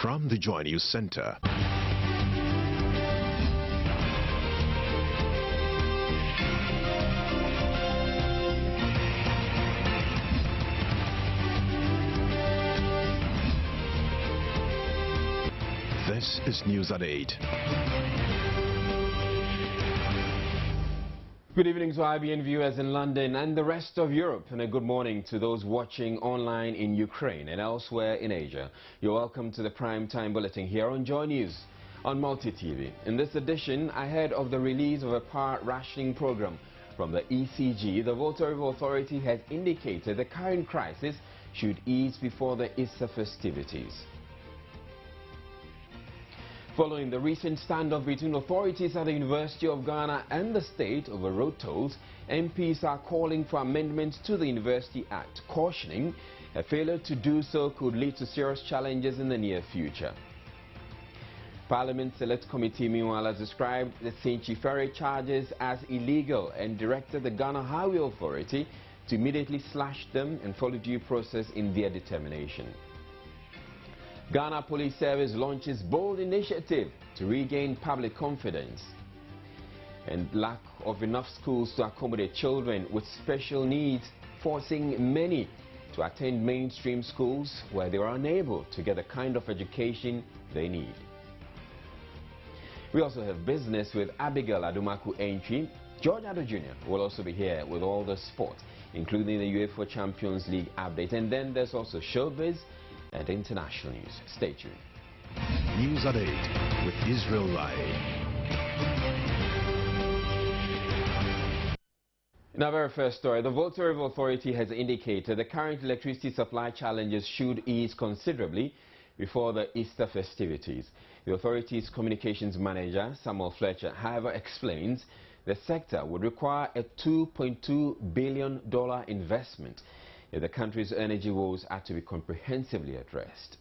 From the Joy News Center. This is News at 8. Good evening to IBN viewers in London and the rest of Europe, and a good morning to those watching online in Ukraine and elsewhere in Asia. You're welcome to the Primetime Bulletin here on Joy News on Multi-TV. In this edition, ahead of the release of a power rationing program from the ECG, the Volta Authority has indicated the current crisis should ease before the Easter festivities. Following the recent standoff between authorities at the University of Ghana and the state over road tolls, MPs are calling for amendments to the University Act, cautioning a failure to do so could lead to serious challenges in the near future. Parliament Select Committee, meanwhile, has described the Ferry charges as illegal and directed the Ghana Highway Authority to immediately slash them and follow due process in their determination. Ghana Police Service launches bold initiative to regain public confidence. And lack of enough schools to accommodate children with special needs, forcing many to attend mainstream schools where they are unable to get the kind of education they need. We also have business with Abigail Adumaku Entry. George Addo Jr. will also be here with all the sport, including the UEFA Champions League update. And then there's also Showbiz and international news. Stay tuned. News at 8 with Israel Lai. In our very first story, the Volta Authority has indicated the current electricity supply challenges should ease considerably before the Easter festivities. The authority's communications manager, Samuel Fletcher, however, explains the sector would require a $2.2 billion investment if the country's energy woes are to be comprehensively addressed.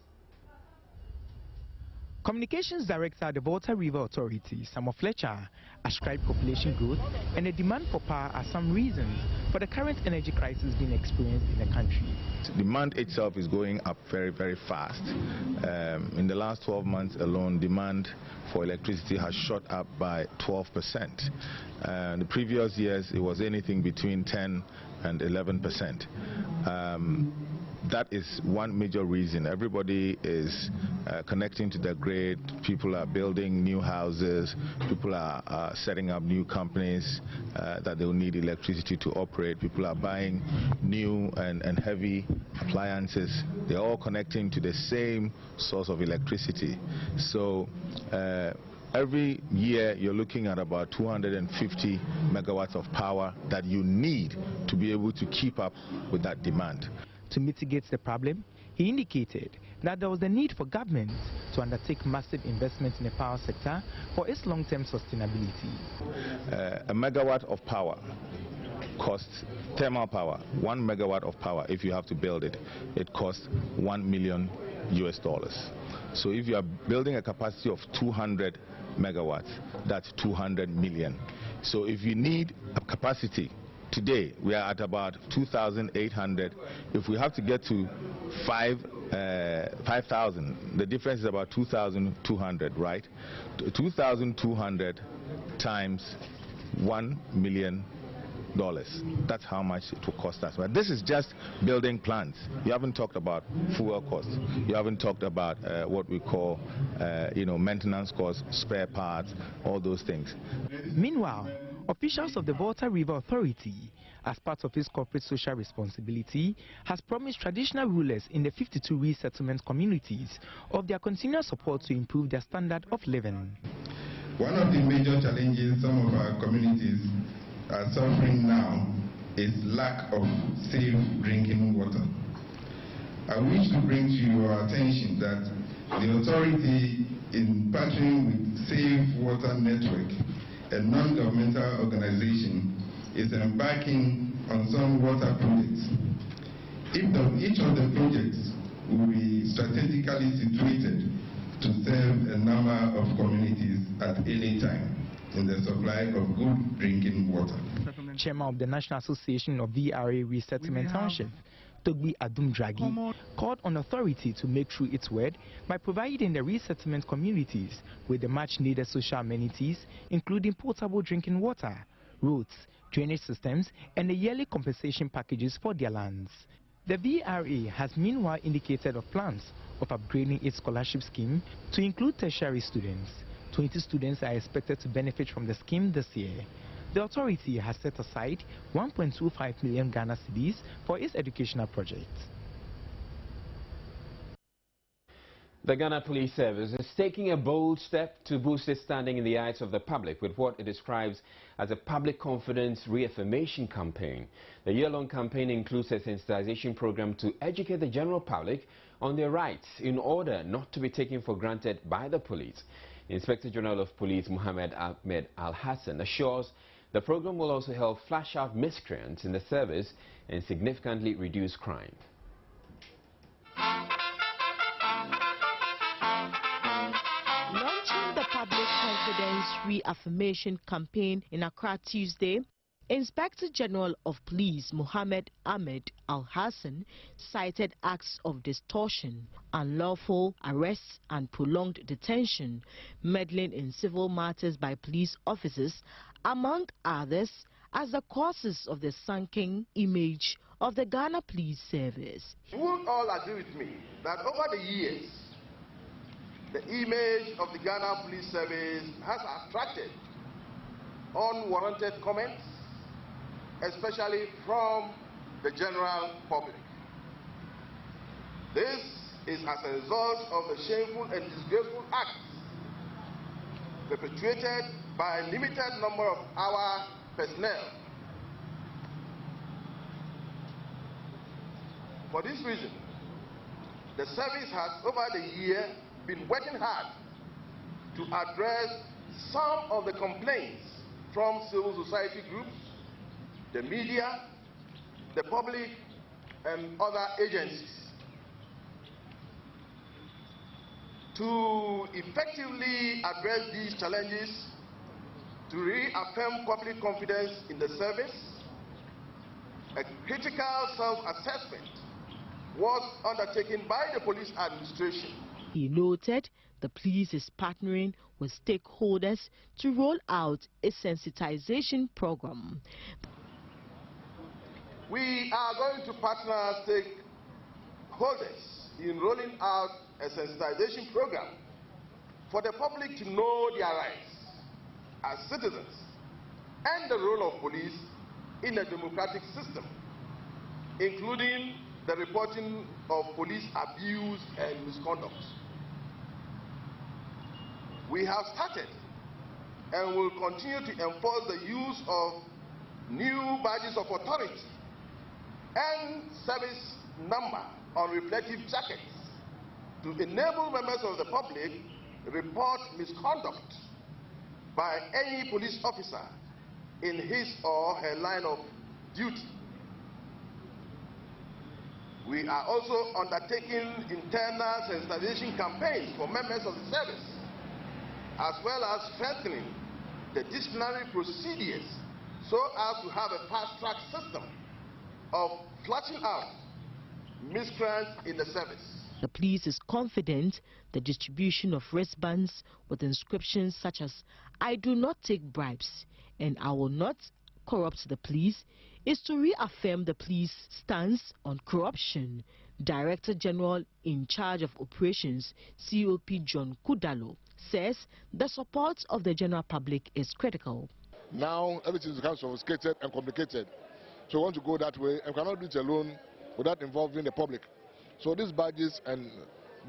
Communications Director at the Volta River Authority, Samuel Fletcher, ascribed population growth and the demand for power as some reasons for the current energy crisis being experienced in the country. Demand itself is going up very, very fast. In the last 12 months alone, demand for electricity has shot up by 12%. The previous years, it was anything between 10 and 11%. That is one major reason. Everybody is connecting to the grid. People are building new houses. People are setting up new companies that they will need electricity to operate. People are buying new and heavy appliances. They're all connecting to the same source of electricity. So every year you're looking at about 250 megawatts of power that you need to be able to keep up with that demand. To mitigate the problem, he indicated that there was the need for government to undertake massive investment in the power sector for its long-term sustainability. A megawatt of power costs, thermal power, 1 megawatt of power, if you have to build it, it costs $1 million US. So if you are building a capacity of 200 megawatts, that's 200 million. So if you need a capacity, today we are at about 2,800. If we have to get to 5,000, the difference is about 2,200, right? 2,200 times $1 million. That's how much it will cost us. But this is just building plants. You haven't talked about fuel costs. You haven't talked about what we call, maintenance costs, spare parts, all those things. Meanwhile, officials of the Volta River Authority, as part of its corporate social responsibility, has promised traditional rulers in the 52 resettlement communities of their continued support to improve their standard of living. One of the major challenges some of our communities are suffering now is lack of safe drinking water. I wish to bring to your attention that the authority, in partnering with Safe Water Network, a non-governmental organization, is embarking on some water projects. Each of the projects will be strategically situated to serve a number of communities at any time in the supply of good drinking water. Chairman of the National Association of VRA Resettlement Township, Togbi Adumdragi, called on authority to make true its word by providing the resettlement communities with the much-needed social amenities, including potable drinking water, roads, drainage systems, and the yearly compensation packages for their lands. The VRA has meanwhile indicated of plans of upgrading its scholarship scheme to include tertiary students. 20 students are expected to benefit from the scheme this year. The authority has set aside 1.25 million Ghana cedis for its educational project. The Ghana Police Service is taking a bold step to boost its standing in the eyes of the public with what it describes as a public confidence reaffirmation campaign. The year-long campaign includes a sensitization program to educate the general public on their rights in order not to be taken for granted by the police. Inspector General of Police Mohammed Ahmed Al-Hassan assures the program will also help flash out miscreants in the service and significantly reduce crime. Launching the Public Confidence Reaffirmation Campaign in Accra Tuesday, Inspector General of Police Mohammed Ahmed Al-Hassan cited acts of distortion, unlawful arrests and prolonged detention, meddling in civil matters by police officers, among others, as the causes of the sunken image of the Ghana Police Service. You would all agree with me that over the years, the image of the Ghana Police Service has attracted unwarranted comments, especially from the general public. This is as a result of the shameful and disgraceful acts perpetrated by a limited number of our personnel. For this reason, the service has over the year been working hard to address some of the complaints from civil society groups, the media, the public, and other agencies. To effectively address these challenges, to reaffirm public confidence in the service, a critical self-assessment was undertaken by the police administration. He noted the police is partnering with stakeholders to roll out a sensitization program. We are going to partner stakeholders in rolling out a sensitization program for the public to know their rights as citizens and the role of police in a democratic system, including the reporting of police abuse and misconduct. We have started and will continue to enforce the use of new badges of authority and service number on reflective jackets to enable members of the public report misconduct by any police officer in his or her line of duty. We are also undertaking internal sensitization campaigns for members of the service, as well as strengthening the disciplinary procedures so as to have a fast-track system of flushing out miscreants in the service. The police is confident the distribution of wristbands with inscriptions such as "I do not take bribes" and "I will not corrupt the police" is to reaffirm the police stance on corruption. Director General in charge of operations, COP John Kudalo, says the support of the general public is critical. Now everything becomes sophisticated and complicated. So we want to go that way, and we cannot do it alone without involving the public. So these badges and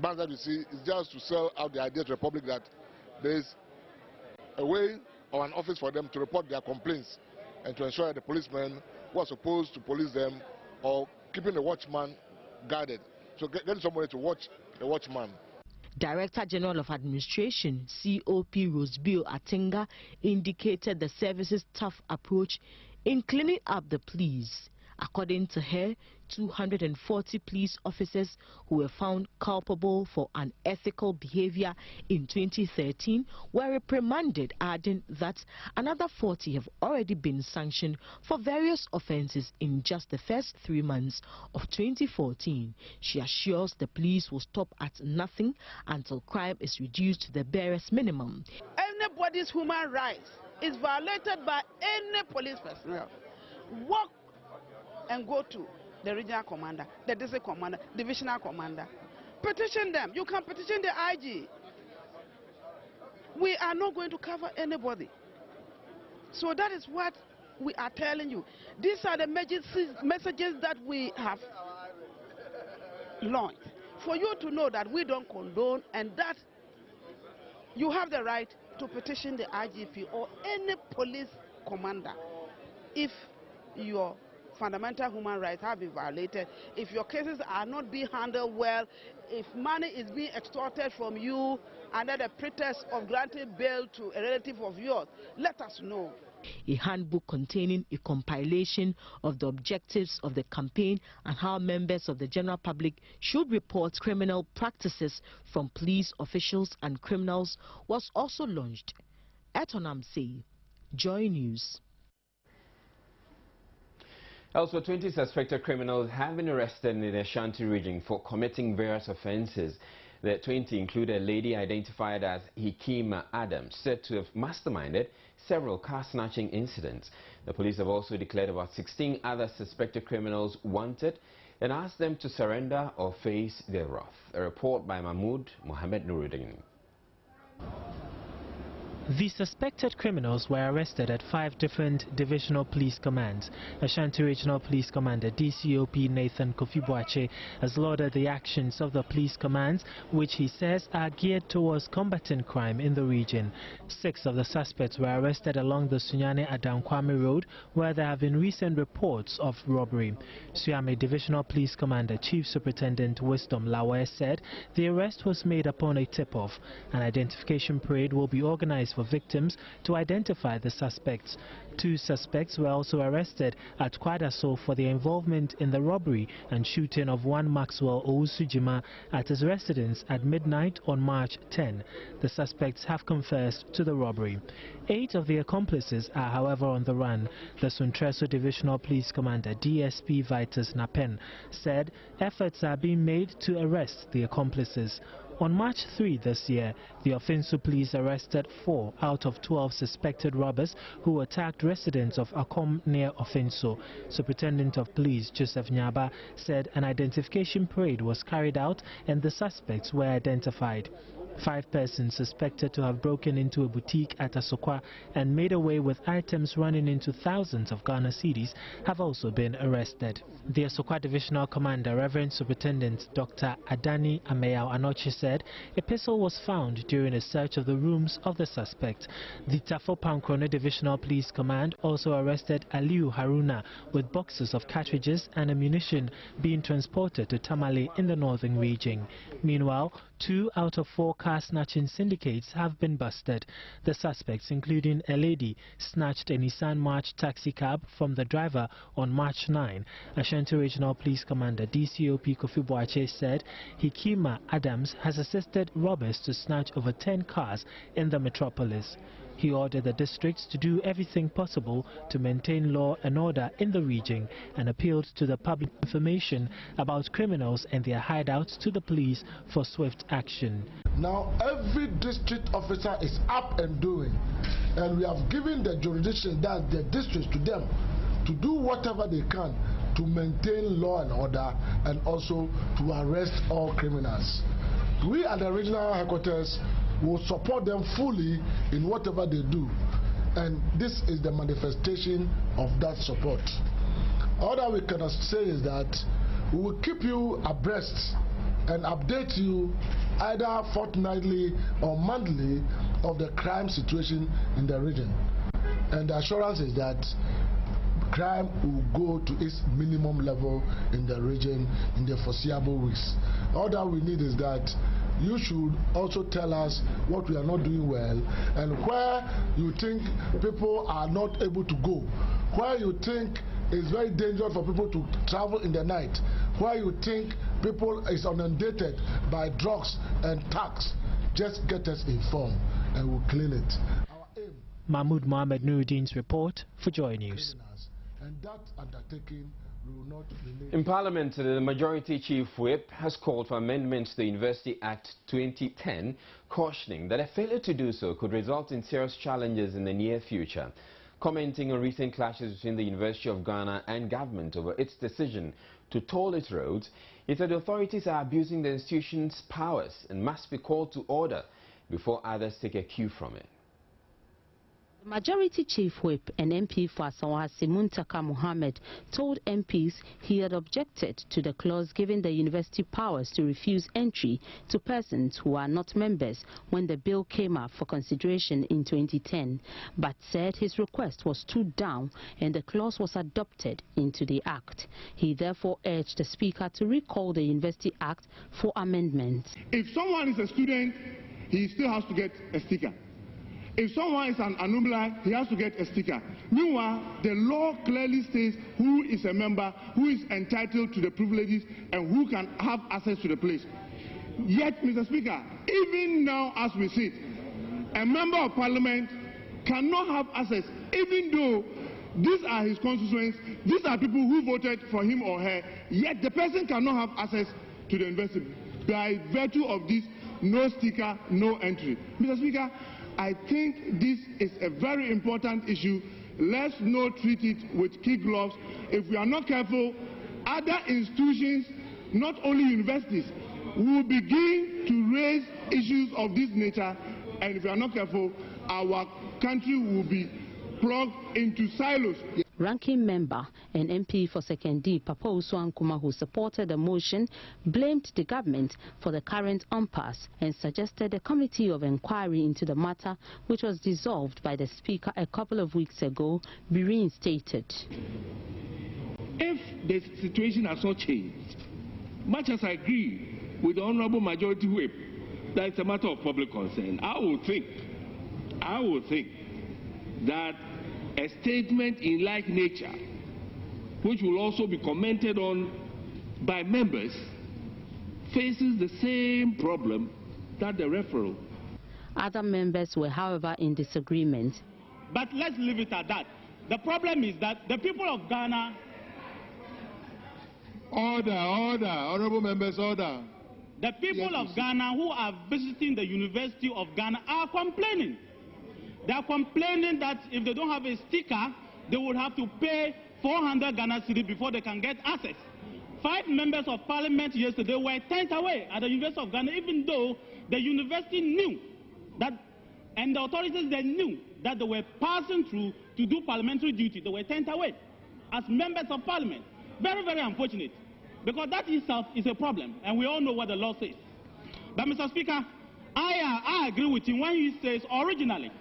bands that you see is just to sell out the idea to the public that there is a way or an office for them to report their complaints and to ensure that the policemen who are supposed to police them or keeping the watchman guarded. So getting somebody to watch the watchman. Director General of Administration, COP Rosebio Atenga, indicated the service's tough approach in cleaning up the police According to her, 240 police officers who were found culpable for unethical behavior in 2013 were reprimanded, adding that another 40 have already been sanctioned for various offences in just the first 3 months of 2014. She assures the police will stop at nothing until crime is reduced to the barest minimum. Anybody's human rights is violated by any police personnel. Walk and go to the regional commander, the district commander, divisional commander. Petition them. You can petition the IG. We are not going to cover anybody. So that is what we are telling you. These are the messages that we have launched for you to know that we don't condone and that you have the right to petition the IGP or any police commander if your fundamental human rights have been violated, if your cases are not being handled well, if money is being extorted from you under the pretext of granting bail to a relative of yours, let us know. A handbook containing a compilation of the objectives of the campaign and how members of the general public should report criminal practices from police officials and criminals was also launched. Etonam Say, Joy News. Also, 20 suspected criminals have been arrested in the Ashanti region for committing various offences. The 20 include a lady identified as Hikima Adams, said to have masterminded several car-snatching incidents. The police have also declared about 16 other suspected criminals wanted and asked them to surrender or face their wrath. A report by Mahmoud Mohammed Nuruddin. The suspected criminals were arrested at 5 different divisional police commands. Ashanti Regional Police Commander DCOP Nathan Kofi-Boakye has lauded the actions of the police commands, which he says are geared towards combating crime in the region. 6 of the suspects were arrested along the Sunyani-Adankwame Road, where there have been recent reports of robbery. Suame Divisional Police Commander Chief Superintendent Wisdom Lawe said the arrest was made upon a tip-off. An identification parade will be organized for victims to identify the suspects. 2 suspects were also arrested at Kwadaso for their involvement in the robbery and shooting of one Maxwell Owusujima at his residence at midnight on March 10. The suspects have confessed to the robbery. 8 of the accomplices are, however, on the run. The Suntreso Divisional Police Commander DSP Vitus Napen said efforts are being made to arrest the accomplices. On March 3 this year, the Offenso police arrested 4 out of 12 suspected robbers who attacked residents of Akom near Offenso. Superintendent of Police Joseph Nyaba said an identification parade was carried out and the suspects were identified. 5 persons suspected to have broken into a boutique at Asokwa and made away with items running into thousands of Ghana cedis have also been arrested. The Asokwa Divisional Commander, Reverend Superintendent Dr. Adani Ameyao Anochi said a pistol was found during a search of the rooms of the suspect. The Tafo Pankrono Divisional Police Command also arrested Aliu Haruna with boxes of cartridges and ammunition being transported to Tamale in the northern region. Meanwhile, 2 out of 4 car-snatching syndicates have been busted. The suspects, including a lady, snatched a Nissan March taxi cab from the driver on March 9. Ashanti Regional Police Commander DCOP Kofi-Boakye said Hikima Adams has assisted robbers to snatch over 10 cars in the metropolis. He ordered the districts to do everything possible to maintain law and order in the region and appealed to the public information about criminals and their hideouts to the police for swift action. Now every district officer is up and doing, and we have given the jurisdiction, that the districts, to them to do whatever they can to maintain law and order and also to arrest all criminals. We at the regional headquarters will support them fully in whatever they do, and this is the manifestation of that support. All that we can say is that we will keep you abreast and update you either fortnightly or monthly of the crime situation in the region, and the assurance is that crime will go to its minimum level in the region in the foreseeable weeks. All that we need is that you should also tell us what we are not doing well and where you think people are not able to go, where you think It's very dangerous for people to travel in the night, where you think people is inundated by drugs and tax. Just get us informed and we'll clean it. Our aim. Mahmoud Mohamed Nuruddin's report for Joy News. And that undertaking will not remain. In Parliament, the Majority Chief Whip has called for amendments to the University Act 2010, cautioning that a failure to do so could result in serious challenges in the near future. Commenting on recent clashes between the University of Ghana and government over its decision to toll its roads, he said the authorities are abusing the institution's powers and must be called to order before others take a cue from it. The Majority Chief Whip and MP for Asawasi Muntaka Mohammed told MPs he had objected to the clause giving the university powers to refuse entry to persons who are not members when the bill came up for consideration in 2010, but said his request was stood down and the clause was adopted into the Act. He therefore urged the Speaker to recall the University Act for amendment. If someone is a student, he still has to get a sticker. If someone is an alumni, he has to get a sticker. Meanwhile, the law clearly states who is a member, who is entitled to the privileges, and who can have access to the place. Yet, Mr. Speaker, even now as we sit, a member of parliament cannot have access, even though these are his constituents, these are people who voted for him or her, yet the person cannot have access to the university by virtue of this no sticker, no entry. Mr. Speaker, I think this is a very important issue. Let's not treat it with kid gloves. If we are not careful, other institutions, not only universities, will begin to raise issues of this nature, and if we are not careful, our country will be plugged into silos. Ranking member and MP for Second D, Papa Usu Nkrumah, who supported the motion, blamed the government for the current impasse and suggested a committee of inquiry into the matter, which was dissolved by the Speaker a couple of weeks ago, be reinstated. If the situation has not changed, much as I agree with the Honorable Majority Whip that it's a matter of public concern, I would think that a statement in like nature, which will also be commented on by members, faces the same problem that the referral. Other members were, however, in disagreement. But let's leave it at that. The problem is that the people of Ghana... Order, honorable members, order. The people of Ghana who are visiting the University of Ghana are complaining. They are complaining that if they don't have a sticker, they would have to pay 400 Ghana cedis before they can get access. 5 members of parliament yesterday were turned away at the University of Ghana, even though the university knew that, and the authorities they knew that they were passing through to do parliamentary duty. They were turned away as members of parliament. Very, very unfortunate, because that itself is a problem, and we all know what the law says. But, Mr. Speaker, I agree with him when he says originally,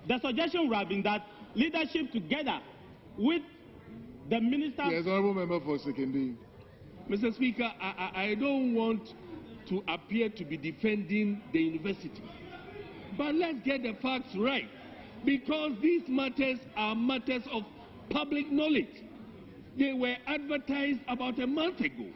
the suggestion would have been that leadership together with the minister... Yes, honorable member for Second D. Mr. Speaker, I don't want to appear to be defending the university. But let's get the facts right, because these matters are matters of public knowledge. They were advertised about a month ago.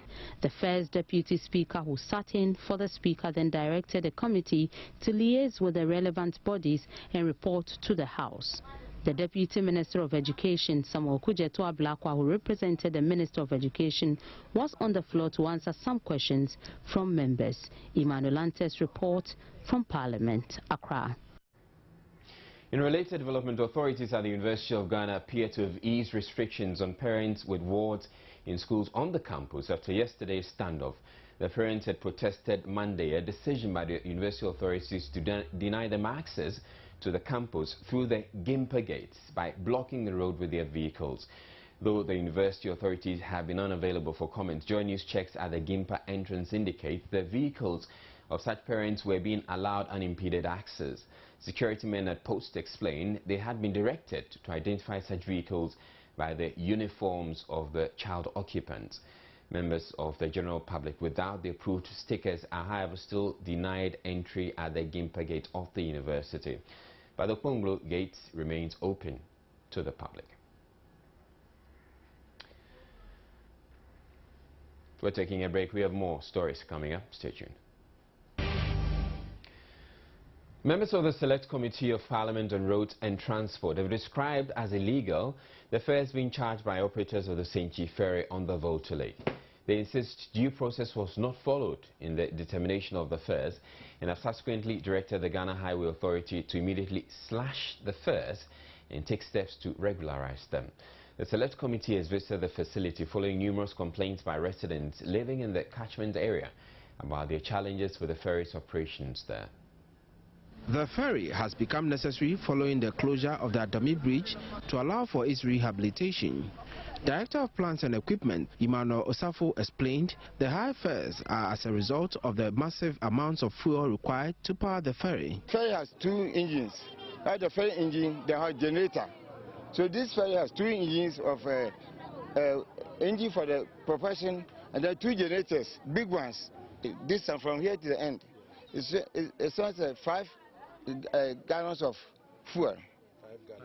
The first deputy speaker who sat in for the speaker then directed a committee to liaise with the relevant bodies and report to the House. The Deputy Minister of Education, Samuel Kujeto Ablakwa, who represented the Minister of Education, was on the floor to answer some questions from members. Emmanuel Antes report from Parliament, Accra. In related development, authorities at the University of Ghana appear to have eased restrictions on parents with wards in schools on the campus after yesterday's standoff. The parents had protested Monday a decision by the university authorities to deny them access to the campus through the Gimpa gates by blocking the road with their vehicles. Though the university authorities have been unavailable for comment, Joy News checks at the Gimpa entrance indicate the vehicles of such parents were being allowed unimpeded access. Security men at post explained they had been directed to identify such vehicles by the uniforms of the child occupants. Members of the general public without the approved stickers are, however, still denied entry at the Gimpa gate of the university. But the Ponglo gate remains open to the public. We're taking a break. We have more stories coming up. Stay tuned. Members of the Select Committee of Parliament on Roads and Transport have described as illegal the fares being charged by operators of the St. G Ferry on the Volta Lake. They insist due process was not followed in the determination of the fares and have subsequently directed the Ghana Highway Authority to immediately slash the fares and take steps to regularize them. The Select Committee has visited the facility following numerous complaints by residents living in the catchment area about their challenges with the ferry's operations there. The ferry has become necessary following the closure of the Adami Bridge to allow for its rehabilitation. Director of Plants and Equipment, Emmanuel Osafo, explained the high fares are as a result of the massive amounts of fuel required to power the ferry. The ferry has 2 engines. Right, the ferry engine, they have a generator. So this ferry has 2 engines of engine for the propulsion and then 2 generators, big ones. This one from here to the end. It's 5 gallons of fuel.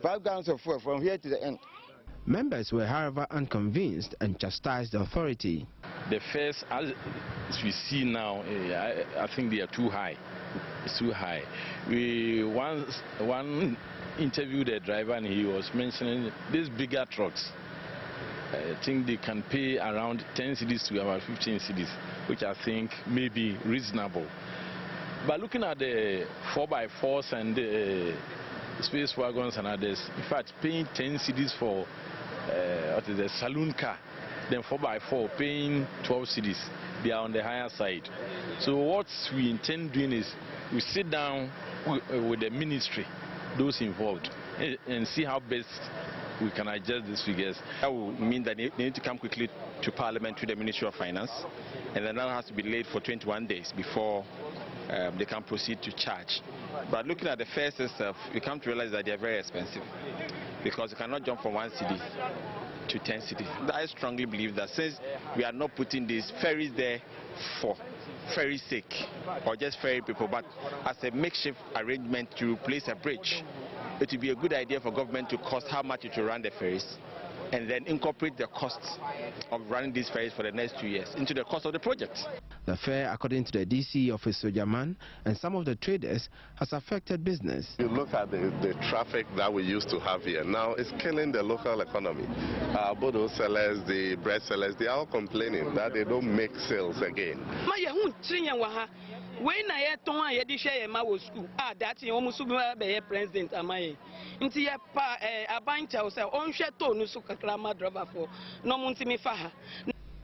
5 gallons of fuel from here to the end. Members were, however, unconvinced and chastised the authority. The fares, as we see now, I think they are too high. It's too high. We one interviewed the driver and he was mentioning these bigger trucks. I think they can pay around 10 cedis to about 15 cedis, which I think may be reasonable. But looking at the 4x4s and the space wagons and others, in fact, paying 10 cedis for the saloon car, then 4x4 paying 12 cedis, they are on the higher side. So what we intend doing is we sit down with the ministry, those involved, and see how best we can adjust these figures. That will mean that they need to come quickly to Parliament to the Ministry of Finance, and then that has to be laid for 21 days before they can proceed to charge. But looking at the fares itself, you come to realize that they are very expensive because you cannot jump from 1 cedi to 10 cedi. I strongly believe that since we are not putting these ferries there for ferry's sake or just ferry people, but as a makeshift arrangement to replace a bridge, it would be a good idea for government to cost how much it will run the ferries and then incorporate the costs of running these ferries for the next 2 years into the cost of the project. The fare, according to the DC of Sojaman and some of the traders, has affected business. You look at the traffic that we used to have here. Now it's killing the local economy. Both those sellers, the bread sellers, they are all complaining that they don't make sales again. When I had to share my school, that's almost be president. Am I? Into a bunch of own chateau, no sukaklama driver for no Montimi Faha.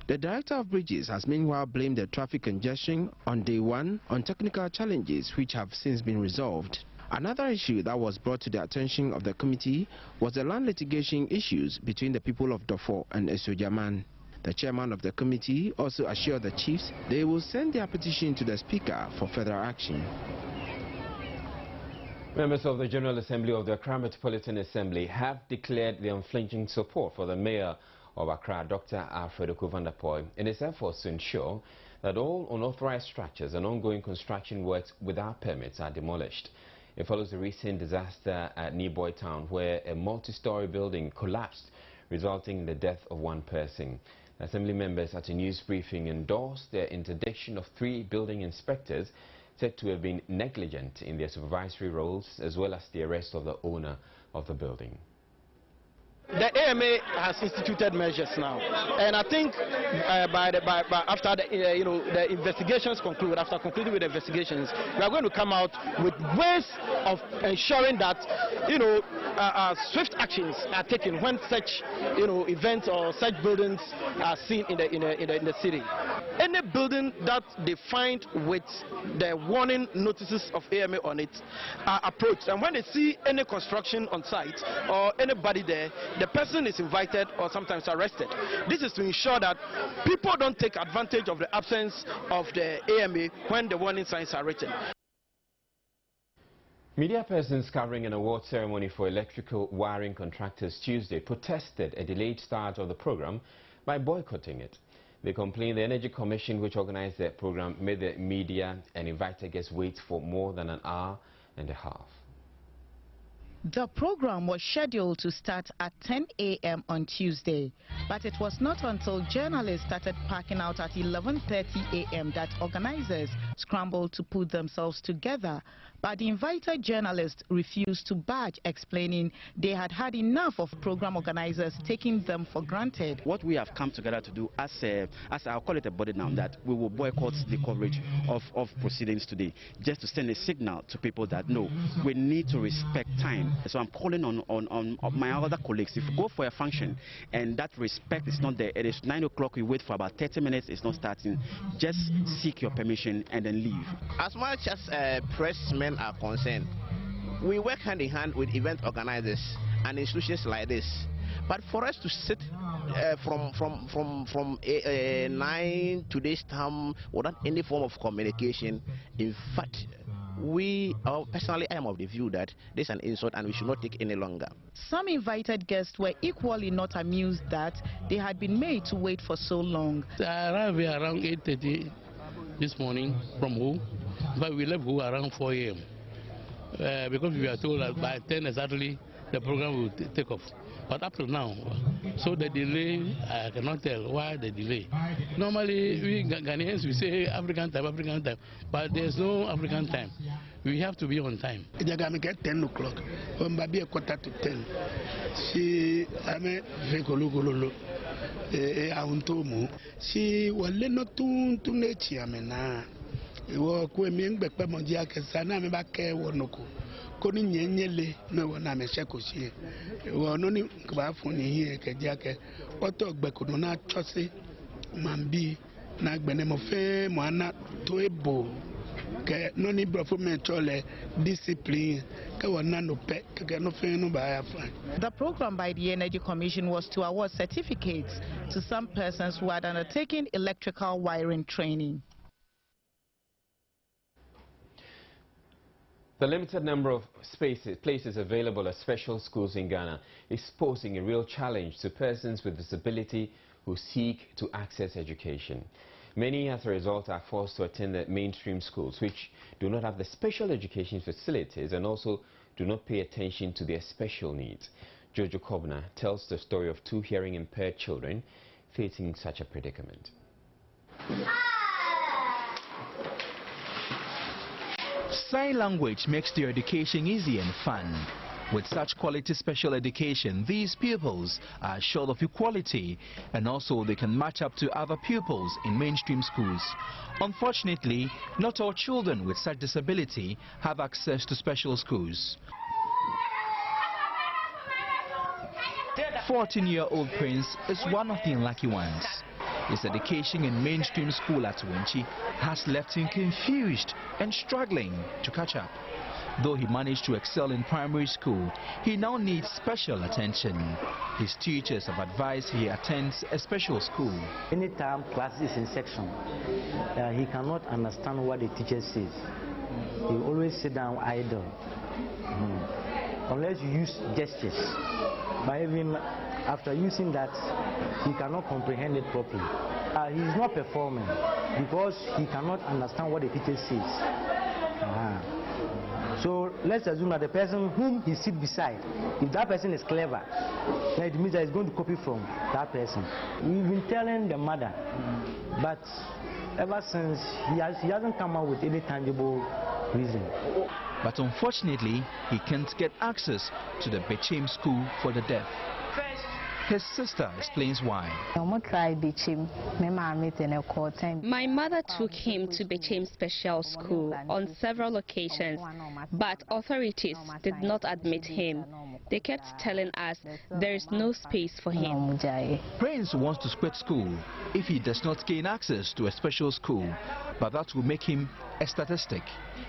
The director of bridges has meanwhile blamed the traffic congestion on day one on technical challenges which have since been resolved. Another issue that was brought to the attention of the committee was the land litigation issues between the people of Dofo and Esojaman. The chairman of the committee also assured the chiefs they will send their petition to the speaker for further action. Members of the General Assembly of the Accra Metropolitan Assembly have declared their unflinching support for the mayor of Accra, Dr. Alfred Okuvandapoy, in his efforts to ensure that all unauthorized structures and ongoing construction works without permits are demolished. It follows the recent disaster at Niboy Town where a multi-story building collapsed, resulting in the death of 1 person. Assembly members at a news briefing endorsed their interdiction of 3 building inspectors said to have been negligent in their supervisory roles, as well as the arrest of the owner of the building. The AMA has instituted measures now, and I think after the investigations conclude, after concluding with the investigations, we are going to come out with ways of ensuring that swift actions are taken when such events or such buildings are seen in the city. Any building that they find with the warning notices of AMA on it are approached, and when they see any construction on site or anybody there, the person is invited or sometimes arrested. This is to ensure that people don't take advantage of the absence of the AMA when the warning signs are written. Media persons covering an award ceremony for electrical wiring contractors Tuesday protested a delayed start of the program by boycotting it. They complained the Energy Commission, which organized the program, made the media and invited guests wait for more than an hour and a half. The program was scheduled to start at 10 a.m. on Tuesday, but it was not until journalists started packing out at 11:30 a.m. that organizers scrambled to put themselves together. But the invited journalists refused to budge, explaining they had had enough of program organizers taking them for granted. What we have come together to do as I'll call it a body now, that we will boycott the coverage of proceedings today, just to send a signal to people that no, we need to respect time. So I'm calling on my other colleagues, if you go for a function and that respect is not there, it is 9 o'clock, you wait for about 30 minutes, it's not starting, just seek your permission and then leave. As much as pressmen are concerned, we work hand in hand with event organizers and institutions like this. But for us to sit from 9 to this time without any form of communication, in fact, personally, I am of the view that this is an insult and we should not take any longer. Some invited guests were equally not amused that they had been made to wait for so long. I arrived here around 8:30 this morning from home, but we left home around 4 a.m. Because we were told that by 10 exactly the program will take off. But up to now, so the delay, I cannot tell why the delay. Normally, we Ghanaians, we say African time, but there's no African time. We have to be on time. They're going to get 10 o'clock, maybe a quarter to 10. She, I mean, she was not to nature, I mean, I was going back to Mondia, Casana, me back here, Koni nyenyele na wana meshakoshie wanoni kwafuni hie kejake oto gbekono na chose mambi na gbenemofe mwana toebo ke noni brofo menchole discipline ke wana no pe ke no fe no ba afa. The program by the Energy Commission was to award certificates to some persons who had undertaken electrical wiring training. The limited number of places available at special schools in Ghana is posing a real challenge to persons with disability who seek to access education. Many, as a result, are forced to attend the mainstream schools, which do not have the special education facilities and also do not pay attention to their special needs. Jojo Kobna tells the story of two hearing-impaired children facing such a predicament. Sign language makes their education easy and fun. With such quality special education, these pupils are assured of equality, and also they can match up to other pupils in mainstream schools. Unfortunately, not all children with such disability have access to special schools. 14-year-old Prince is one of the unlucky ones. His education in mainstream school at Winchi has left him confused and struggling to catch up. Though he managed to excel in primary school, he now needs special attention. His teachers have advised he attends a special school. Anytime class is in section, he cannot understand what the teacher says. He will always sit down idle, unless you use gestures. But even after using that, he cannot comprehend it properly. He is not performing because he cannot understand what the teacher says. So let's assume that the person whom he sits beside, if that person is clever, then it means that he's going to copy from that person. We've been telling the mother, but ever since he hasn't come up with any tangible reason. But unfortunately, he can't get access to the Bechem school for the deaf. His sister explains why. My mother took him to Bechem Special School on several occasions, but authorities did not admit him. They kept telling us there is no space for him. Prince wants to quit school if he does not gain access to a special school, but that will make him a statistic.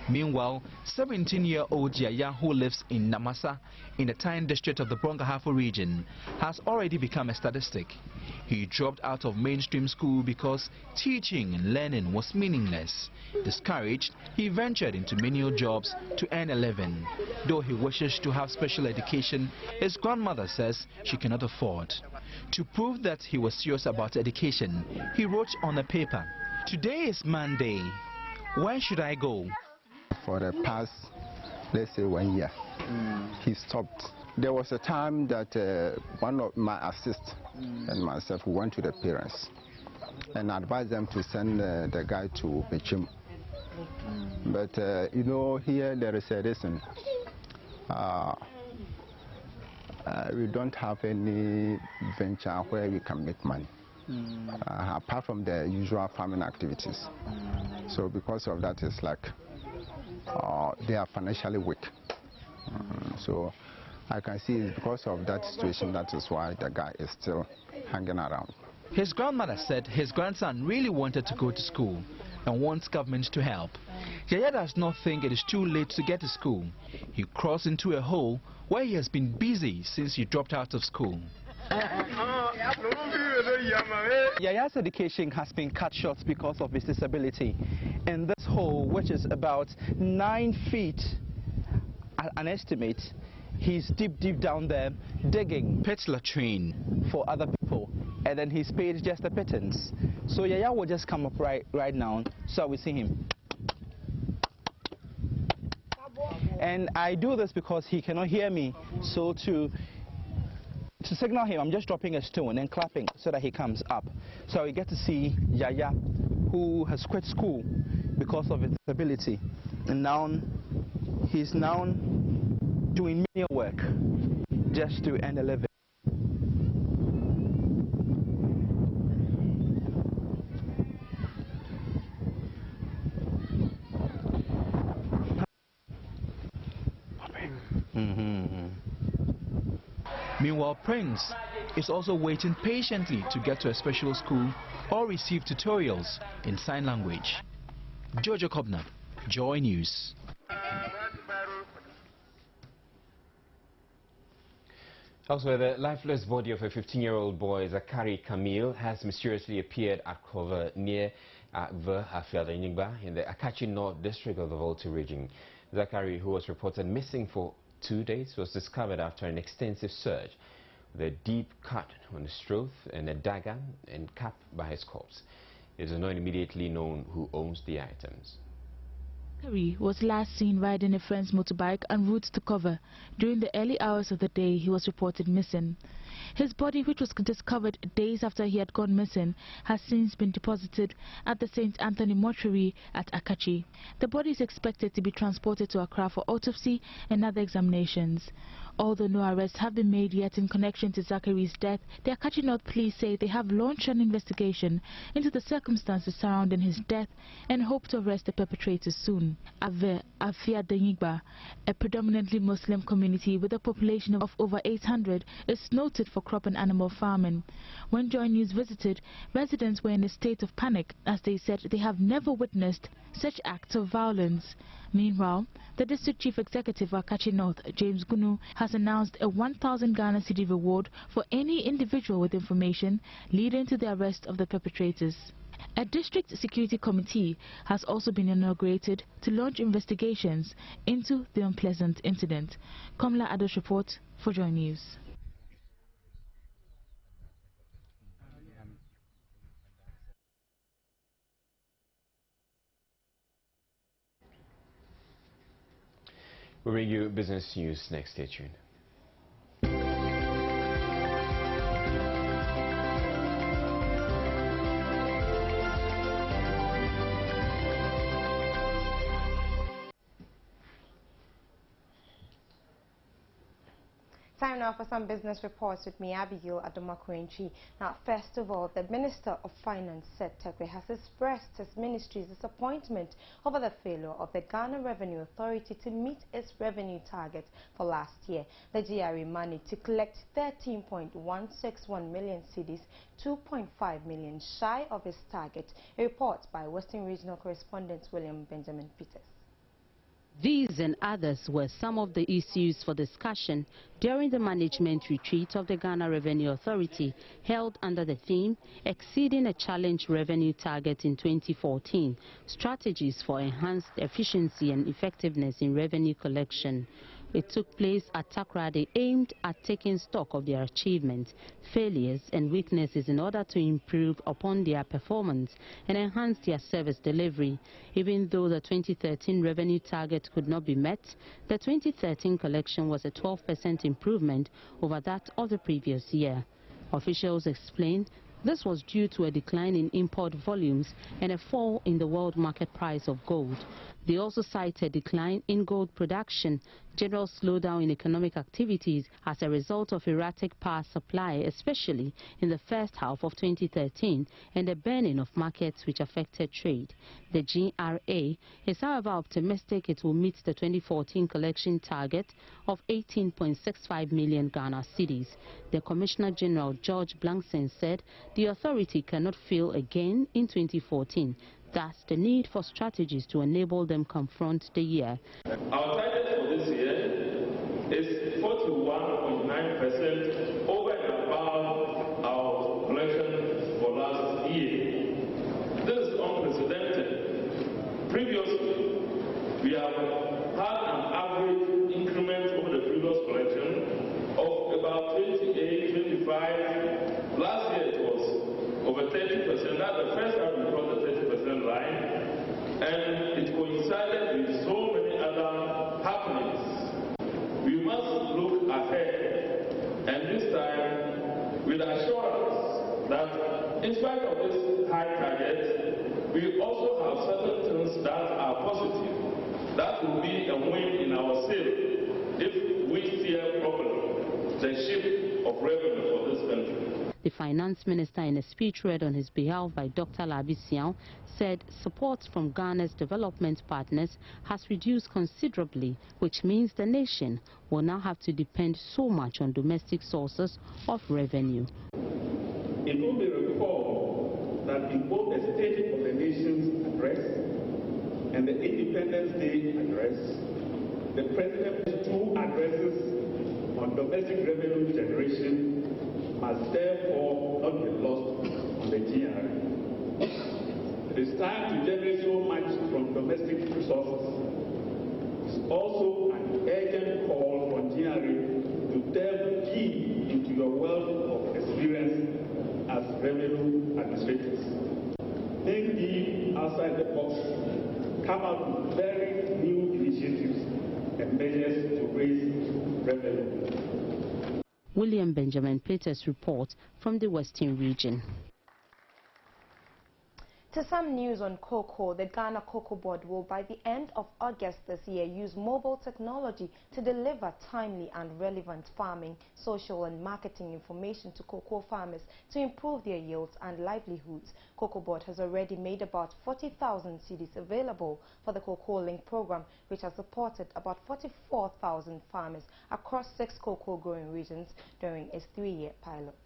Meanwhile, 17-year-old Yaya, who lives in Namasa in the Tyne district of the Brongahafo region, has already become a statistic. He dropped out of mainstream school because teaching and learning was meaningless. Discouraged, he ventured into menial jobs to earn a living. Though he wishes to have special education, his grandmother says she cannot afford. To prove that he was serious about education, he wrote on a paper, "Today is Monday. Where should I go?" For the past let's say 1 year. He stopped. There was a time that one of my assistants and myself went to the parents and advised them to send the guy to Bechim. But you know, here there is a reason. We don't have any venture where we can make money, apart from the usual farming activities. So because of that, it's like they are financially weak. So I can see it's because of that situation, that is why the guy is still hanging around. His grandmother said his grandson really wanted to go to school and wants government to help. Yaya does not think it is too late to get to school. He crossed into a hole where he has been busy since he dropped out of school. Yaya's education has been cut short because of his disability. In this hole, which is about 9 feet, an estimate, he's deep down there digging pit latrine for other people, and then he's paid just a pittance. So Yaya will just come up right now, so we see him. And I do this because he cannot hear me, so to signal him, I'm just dropping a stone and clapping so that he comes up. So we get to see Yaya, who has quit school because of his disability, and now he's doing menial work just to earn a living. Meanwhile, Prince is also waiting patiently to get to a special school or receive tutorials in sign language. Jojo Kobna, Joy News. Elsewhere, the lifeless body of a 15-year-old boy, Zakari Camille, has mysteriously appeared at Kover near Verhafeldeningba in the Akachi North district of the Volta region. Zakari, who was reported missing for 2 days, was discovered after an extensive search with a deep cut on his throat and a dagger and cap by his corpse. It is not immediately known who owns the items. Ferry was last seen riding a friend's motorbike en route to Cover. During the early hours of the day, he was reported missing. His body, which was discovered days after he had gone missing, has since been deposited at the St. Anthony mortuary at Akachi. The body is expected to be transported to Accra for autopsy and other examinations. Although no arrests have been made yet in connection to Zakari's death, the Akachi North police say they have launched an investigation into the circumstances surrounding his death and hope to arrest the perpetrators soon. Afia Denigba, a predominantly Muslim community with a population of over 800, is noted for crop and animal farming. When Joy News visited, residents were in a state of panic as they said they have never witnessed such acts of violence. Meanwhile, the district chief executive of Akachi North, James Gunu, has announced a 1,000 Ghana cedi reward for any individual with information leading to the arrest of the perpetrators. A district security committee has also been inaugurated to launch investigations into the unpleasant incident. Kamla Adosh report for Joy News. We'll bring you business news next. Stay tuned. Time now for some business reports with me, Abigail Adomakwenchi. Now, first of all, the Minister of Finance, Seth Terkwe, has expressed his ministry's disappointment over the failure of the Ghana Revenue Authority to meet its revenue target for last year. The GRA managed to collect 13.161 million cedis, 2.5 million shy of its target. A report by Western Regional Correspondent William Benjamin Peters. These and others were some of the issues for discussion during the management retreat of the Ghana Revenue Authority held under the theme Exceeding a Challenge Revenue Target in 2014, Strategies for Enhanced Efficiency and Effectiveness in Revenue Collection. It took place at Takoradi, aimed at taking stock of their achievements, failures and weaknesses in order to improve upon their performance and enhance their service delivery. Even though the 2013 revenue target target could not be met, the 2013 collection was a 12% improvement over that of the previous year. Officials explained this was due to a decline in import volumes and a fall in the world market price of gold. They also cite a decline in gold production, general slowdown in economic activities as a result of erratic power supply, especially in the first half of 2013, and the burning of markets which affected trade. The GRA is however optimistic it will meet the 2014 collection target of 18.65 million Ghana cedis. The Commissioner General George Blankson said the authority cannot fail again in 2014. Thus, the need for strategies to enable them confront the year. Our target for this year is 41.9% over and above our collection for last year. This is unprecedented. Previously, we have had an average increment over the previous collection of about 28, 25. Last year it was over 30%. That's the first time we crossed the 30% line, and it coincided with so many other happenings. We must look ahead, and this time with assurance that in spite of this high target, we also have certain things that are positive. That will be a win in our sail if we steer properly the ship of revenue for this country. The finance minister, in a speech read on his behalf by Dr. Labi Siao, said support from Ghana's development partners has reduced considerably, which means the nation will now have to depend so much on domestic sources of revenue. It will be recalled that in both the State of the Nation's address and the Independence Day address, the President's two addresses on domestic revenue generation must therefore not be lost on the GRA. It is time to generate so much from domestic resources. It's also an urgent call on GRA to delve deep into your wealth of experience as revenue administrators. Think deep outside the box, come up with very new initiatives and measures to raise revenue. William Benjamin Peters reports from the Western region. To some news on cocoa, the Ghana Cocoa Board will by the end of August this year use mobile technology to deliver timely and relevant farming, social and marketing information to cocoa farmers to improve their yields and livelihoods. Cocoa Board has already made about 40,000 CDs available for the Cocoa Link program, which has supported about 44,000 farmers across 6 cocoa growing regions during its 3-year pilot.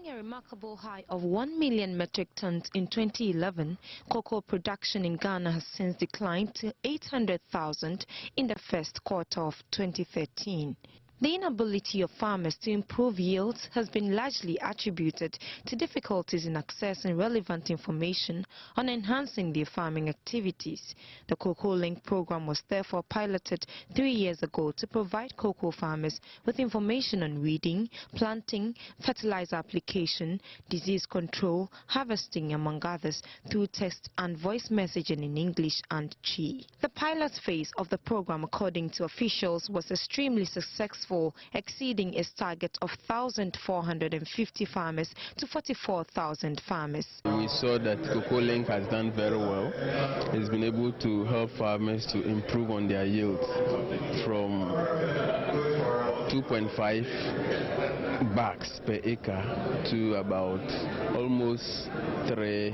A remarkable high of 1 million metric tons in 2011, cocoa production in Ghana has since declined to 800,000 in the first quarter of 2013. The inability of farmers to improve yields has been largely attributed to difficulties in accessing relevant information on enhancing their farming activities. The Cocoa Link program was therefore piloted 3 years ago to provide cocoa farmers with information on weeding, planting, fertilizer application, disease control, harvesting, among others, through text and voice messaging in English and Twi. The pilot phase of the program, according to officials, was extremely successful, exceeding its target of 1,450 farmers to 44,000 farmers. We saw that Cocoa Link has done very well. It's been able to help farmers to improve on their yield from 2.5 bags per acre to about almost 3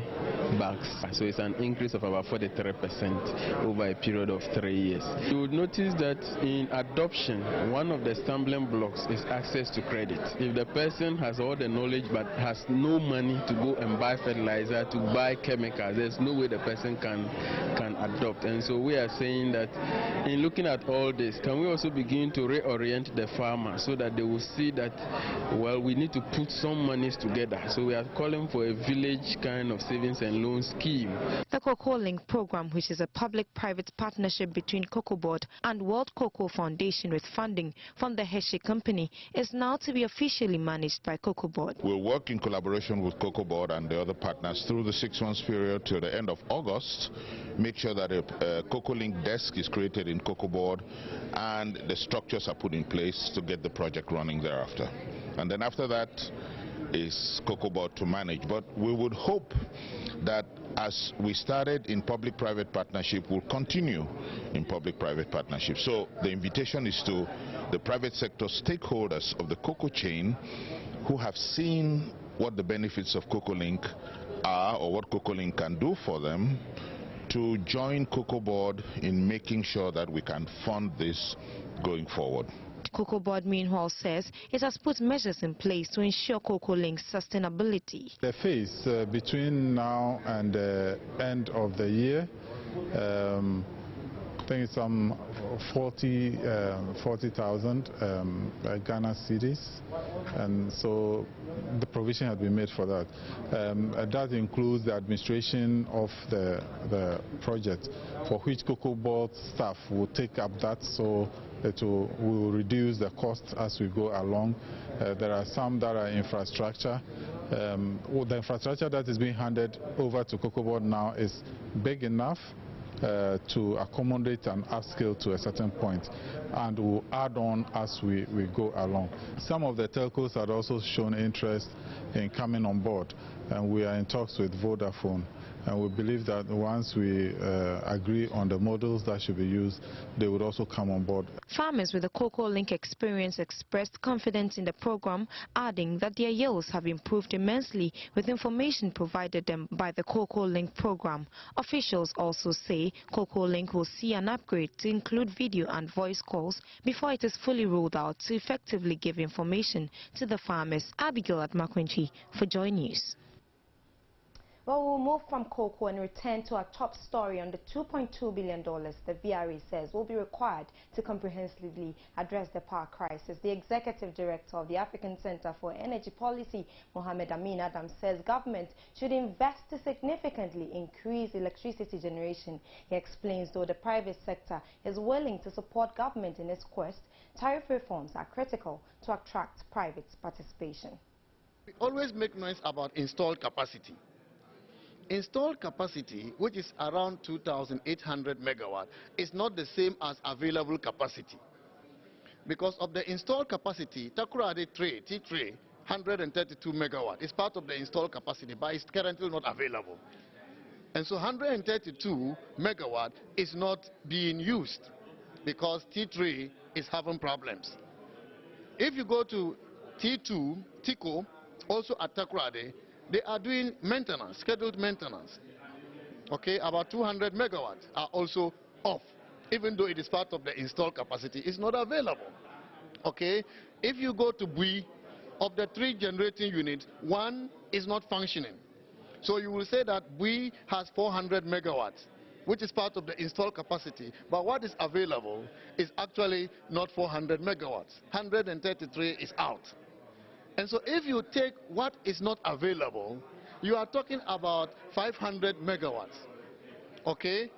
bags. So it's an increase of about 43% over a period of 3 years. You would notice that in adoption, one of the stumbling blocks is access to credit. If the person has all the knowledge but has no money to go and buy fertilizer, to buy chemicals, there's no way the person can adopt. And so we are saying that in looking at all this, can we also begin to reorient the farmers so that they will see that, well, we need to put some monies together. So we are calling for a village kind of savings and loan scheme. The Cocoa Link program, which is a public-private partnership between Cocoa Board and World Cocoa Foundation with funding from the Hershey Company, is now to be officially managed by Cocoa Board. We'll work in collaboration with Cocoa Board and the other partners through the 6 months period till the end of August, make sure that a Cocoa Link desk is created in Cocoa Board and the structures are put in place to get the project running thereafter. And then after that is Cocoa Board to manage. But we would hope that as we started in public-private partnership, we'll continue in public-private partnership. So the invitation is to the private sector stakeholders of the cocoa chain who have seen what the benefits of Cocoa Link are or what Cocoa Link can do for them, to join Cocoa Board in making sure that we can fund this going forward. Cocoa Board, meanwhile, says it has put measures in place to ensure Cocoa Link's sustainability. The phase between now and the end of the year, I think it's some 40,000 Ghana cedis, and so the provision has been made for that. That includes the administration of the project, for which Cocoa Board staff will take up that, so it will reduce the cost as we go along. There are some that are infrastructure. The infrastructure that is being handed over to Cocoa Board now is big enough to accommodate an upscale to a certain point, and we'll add on as we go along. Some of the telcos had also shown interest in coming on board, and we are in talks with Vodafone. And we believe that once we agree on the models that should be used, they would also come on board. Farmers with the Cocoa Link experience expressed confidence in the program, adding that their yields have improved immensely with information provided them by the Cocoa Link program. Officials also say Cocoa Link will see an upgrade to include video and voice calls before it is fully rolled out to effectively give information to the farmers. Abigail Admakwenchi for Joy News. Well, we'll move from cocoa and return to our top story on the $2.2 billion the VRA says will be required to comprehensively address the power crisis. The Executive Director of the African Center for Energy Policy, Mohamed Amin Adam, says government should invest to significantly increase electricity generation. He explains though the private sector is willing to support government in its quest, tariff reforms are critical to attract private participation. We always make noise about installed capacity. Installed capacity, which is around 2,800 megawatt, is not the same as available capacity. Because of the installed capacity, Takoradi T3, 132 megawatt, is part of the installed capacity, but it's currently not available. And so 132 megawatt is not being used because T3 is having problems. If you go to T2, TICO, also at Takoradi, they are doing maintenance, scheduled maintenance. Okay, about 200 megawatts are also off, even though it is part of the installed capacity, it's not available. Okay, if you go to Bui, of the 3 generating units, 1 is not functioning. So you will say that Bui has 400 megawatts, which is part of the installed capacity, but what is available is actually not 400 megawatts. 133 is out. And so if you take what is not available, you are talking about 500 megawatts, okay?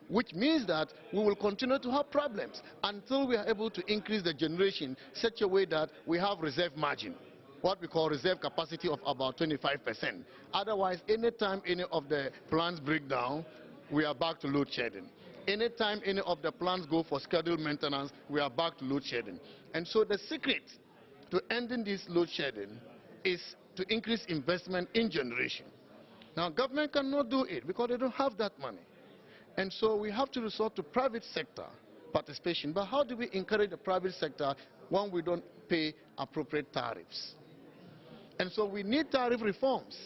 Which means that we will continue to have problems until we are able to increase the generation such a way that we have reserve margin, what we call reserve capacity of about 25%. Otherwise, anytime any of the plants break down, we are back to load shedding. Anytime any of the plants go for scheduled maintenance, we are back to load shedding. And so the secret to ending this load shedding is to increase investment in generation. Now, government cannot do it because they don't have that money. And so we have to resort to private sector participation. But how do we encourage the private sector when we don't pay appropriate tariffs? And so we need tariff reforms.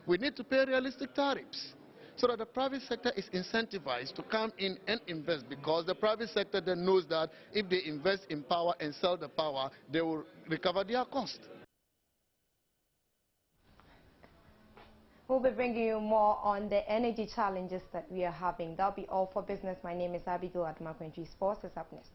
We need to pay realistic tariffs so that the private sector is incentivized to come in and invest, because the private sector then knows that if they invest in power and sell the power, they will recover their cost. We'll be bringing you more on the energy challenges that we are having. That'll be all for business. My name is Abigail Admakwenchi. Sports is up next.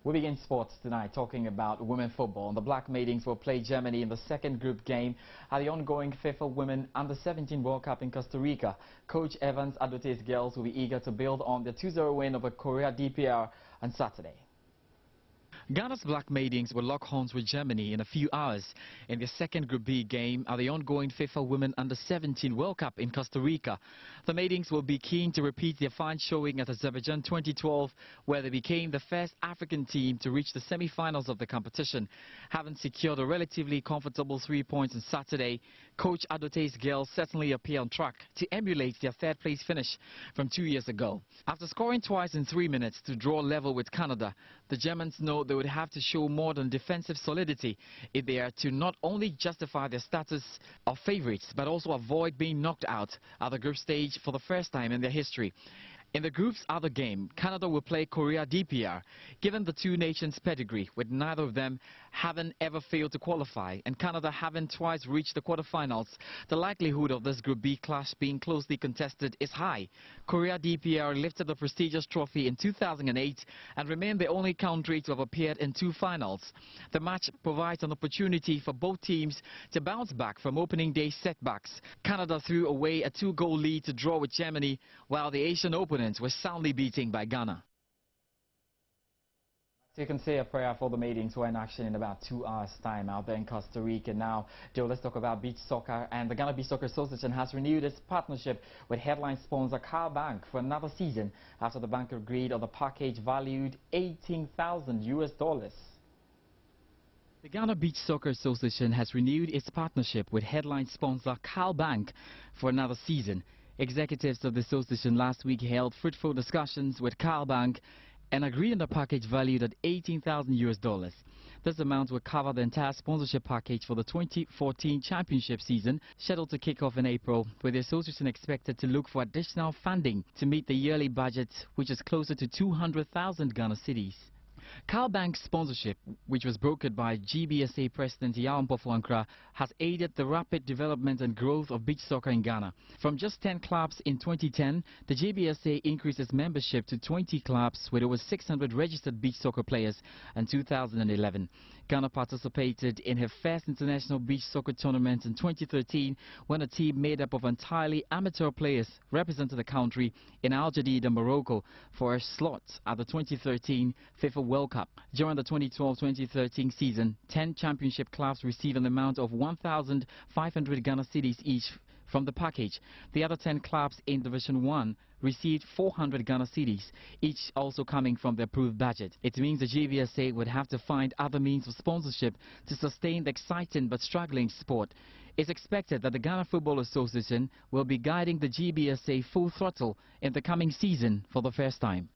We begin sports tonight talking about women football. The Black Maidens will play Germany in the second group game at the ongoing FIFA Women Under-17 World Cup in Costa Rica. Coach Evans Adote's girls will be eager to build on the 2-0 win over Korea DPR on Saturday. Ghana's Black Maidens will lock horns with Germany in a few hours in the second Group B game at the ongoing FIFA Women Under-17 World Cup in Costa Rica. The Maidens will be keen to repeat their fine showing at Azerbaijan 2012, where they became the first African team to reach the semi-finals of the competition. Having secured a relatively comfortable 3 points on Saturday, Coach Adote's girls certainly appear on track to emulate their third-place finish from 2 years ago. After scoring twice in 3 minutes to draw level with Canada, the Germans know they would have to show more than defensive solidity if they are to not only justify their status of favorites but also avoid being knocked out at the group stage for the first time in their history. In the group's other game, Canada will play Korea DPR. Given the two nations' pedigree, with neither of them having ever failed to qualify and Canada having twice reached the quarterfinals, the likelihood of this Group B clash being closely contested is high. Korea DPR lifted the prestigious trophy in 2008 and remained the only country to have appeared in 2 finals. The match provides an opportunity for both teams to bounce back from opening day setbacks. Canada threw away a 2-goal lead to draw with Germany, while the Asian opponents were soundly beaten by Ghana. So you can say a prayer for the Maidens who are in action in about 2 hours' time out there in Costa Rica. Now, Joe, let's talk about beach soccer. And the Ghana Beach Soccer Association has renewed its partnership with headline sponsor Carl Bank for another season after the bank agreed on the package valued $18,000. The Ghana Beach Soccer Association has renewed its partnership with headline sponsor Carl Bank for another season. Executives of the association last week held fruitful discussions with Carl Bank and agreed on a package valued at $18,000. This amount will cover the entire sponsorship package for the 2014 championship season, scheduled to kick off in April, with the association expected to look for additional funding to meet the yearly budget, which is closer to 200,000 Ghana cedis. Carl Bank's sponsorship, which was brokered by GBSA President Yaw Mpofo-Ankra, has aided the rapid development and growth of beach soccer in Ghana. From just 10 clubs in 2010, the GBSA increased its membership to 20 clubs with over 600 registered beach soccer players in 2011. Ghana participated in her first international beach soccer tournament in 2013 when a team made up of entirely amateur players represented the country in Al Jadid and Morocco for a slot at the 2013 FIFA World Cup. During the 2012-2013 season, 10 championship clubs received an amount of 1,500 Ghana cedis each from the package. The other 10 clubs in Division 1 received 400 Ghana cedis, each also coming from the approved budget. It means the GBSA would have to find other means of sponsorship to sustain the exciting but struggling sport. It's expected that the Ghana Football Association will be guiding the GBSA full throttle in the coming season for the first time.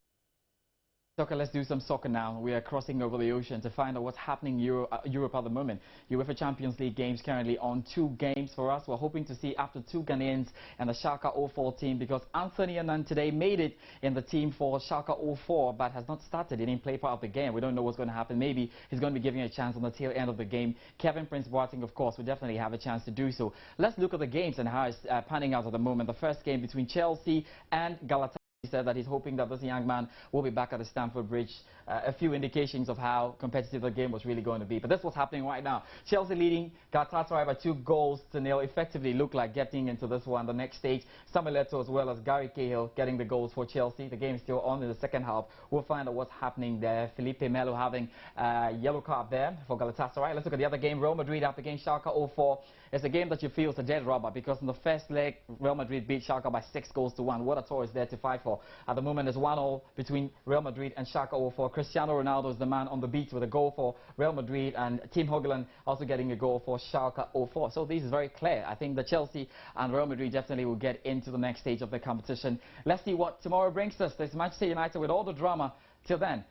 Soccer, let's do some soccer now. We are crossing over the ocean to find out what's happening in Europe at the moment. UEFA Champions League games currently on 2 games for us. We're hoping to see after 2 Ghanaians and the Schalke 04 team, because Anthony Annan today made it in the team for Schalke 04 but has not started. He didn't play part of the game. We don't know what's going to happen. Maybe he's going to be giving a chance on the tail end of the game. Kevin Prince Boateng, of course, will definitely have a chance to do so. Let's look at the games and how it's panning out at the moment. The first game between Chelsea and Galatasaray. He said that he's hoping that this young man will be back at the Stamford Bridge. A few indications of how competitive the game was really going to be. But that's what's happening right now. Chelsea leading Galatasaray by 2-0. Effectively look like getting into this one, the next stage. Samuel Eto'o as well as Gary Cahill getting the goals for Chelsea. The game is still on in the second half. We'll find out what's happening there. Felipe Melo having a yellow card there for Galatasaray. Let's look at the other game. Real Madrid up against Schalke 04. It's a game that you feel is a dead rubber, because in the first leg, Real Madrid beat Schalke by 6-1. What a tour is there to fight for. At the moment, it's 1-0 between Real Madrid and Schalke 04. Cristiano Ronaldo is the man on the beat with a goal for Real Madrid, and Tim Hogeland also getting a goal for Schalke 04. So this is very clear. I think the Chelsea and Real Madrid definitely will get into the next stage of the competition. Let's see what tomorrow brings us. There's Manchester United with all the drama. Till then,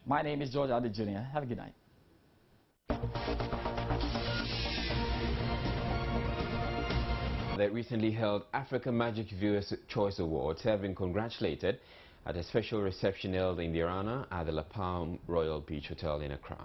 my name is George Adi Jr. Have a good night. The recently held Africa Magic Viewers Choice Awards have been congratulated at a special reception held in the Arana at the La Palme Royal Beach Hotel in Accra.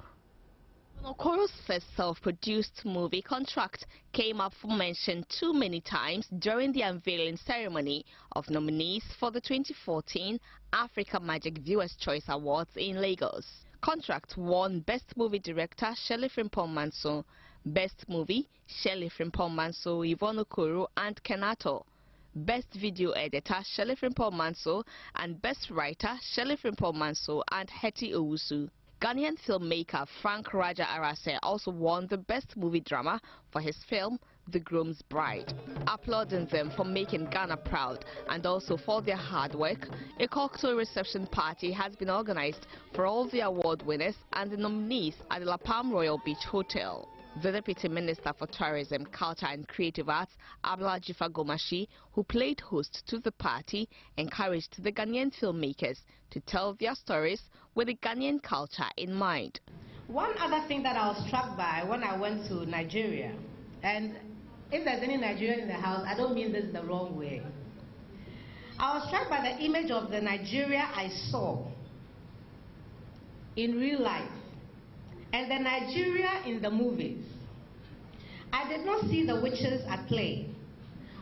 Okoro's first self-produced movie contract came up for mention too many times during the unveiling ceremony of nominees for the 2014 Africa Magic Viewers Choice Awards in Lagos. Contract won Best Movie Director Shirley Frimpong Manso, Best Movie Shirley Frimpong Manso, Yvonne Okoro and Kenato, Best Video Editor Shirley Frimpong Manso, and Best Writer Shirley Frimpong Manso and Hetty Owusu. Ghanaian filmmaker Frank Raja Arase also won the Best Movie Drama for his film The Groom's Bride. Applauding them for making Ghana proud and also for their hard work, a cocktail reception party has been organized for all the award winners and the nominees at the La Palm Royal Beach Hotel. The Deputy Minister for Tourism, Culture and Creative Arts, Abla Jifa Gomashi, who played host to the party, encouraged the Ghanaian filmmakers to tell their stories with the Ghanaian culture in mind. One other thing that I was struck by when I went to Nigeria, and if there's any Nigerian in the house, I don't mean this the wrong way. I was struck by the image of the Nigeria I saw in real life and the Nigeria in the movies. I did not see the witches at play,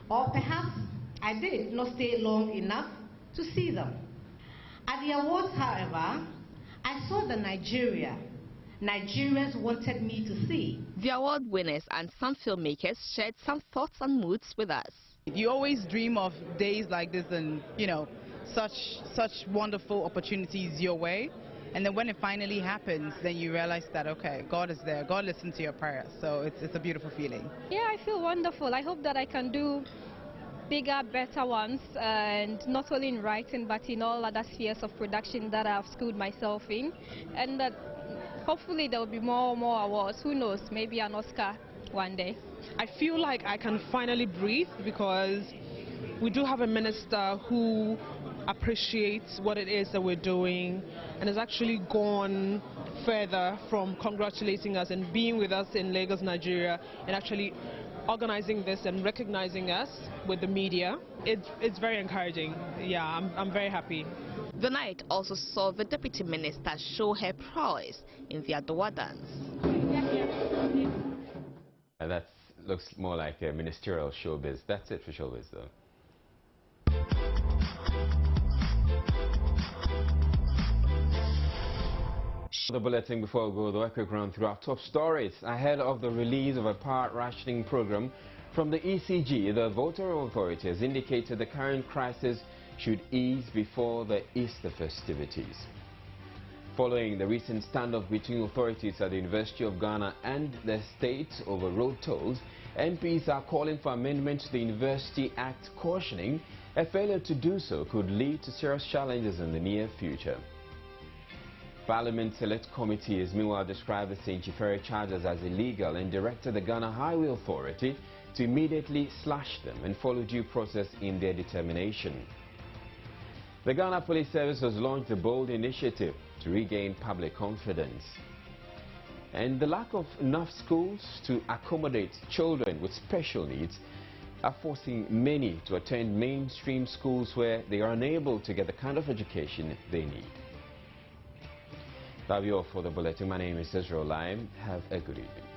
or perhaps I did not stay long enough to see them. At the awards, however, I saw the Nigeria Nigerians wanted me to see. The award winners and some filmmakers shared some thoughts and moods with us. You always dream of days like this and, you know, such wonderful opportunities your way. And then when it finally happens, then you realize that, okay, God is there. God listens to your prayers. So it's a beautiful feeling. Yeah, I feel wonderful. I hope that I can do bigger, better ones, and not only in writing, but in all other spheres of production that I've schooled myself in. And that hopefully there will be more awards. Who knows, maybe an Oscar one day. I feel like I can finally breathe because we do have a minister who appreciates what it is that we're doing and has actually gone further from congratulating us and being with us in Lagos, Nigeria, and actually organizing this and recognizing us with the media. It's very encouraging. Yeah, I'm very happy. The night also saw the Deputy Minister show her prowess in the Adowa dance. That looks more like a ministerial showbiz. That's it for showbiz, though. The bulletin before we go, though, a quick run through our top stories. Ahead of the release of a power rationing program from the ECG, the Volta authorities indicated the current crisis should ease before the Easter festivities. Following the recent standoff between authorities at the University of Ghana and the state over road tolls, MPs are calling for amendment to the University Act, cautioning a failure to do so could lead to serious challenges in the near future. Parliament Select Committee has meanwhile described the St. Ferry charges as illegal and directed the Ghana Highway Authority to immediately slash them and follow due process in their determination. The Ghana Police Service has launched a bold initiative to regain public confidence. And the lack of enough schools to accommodate children with special needs are forcing many to attend mainstream schools where they are unable to get the kind of education they need. That'll be all for the bulletin. My name is Israel Lime. Have a good evening.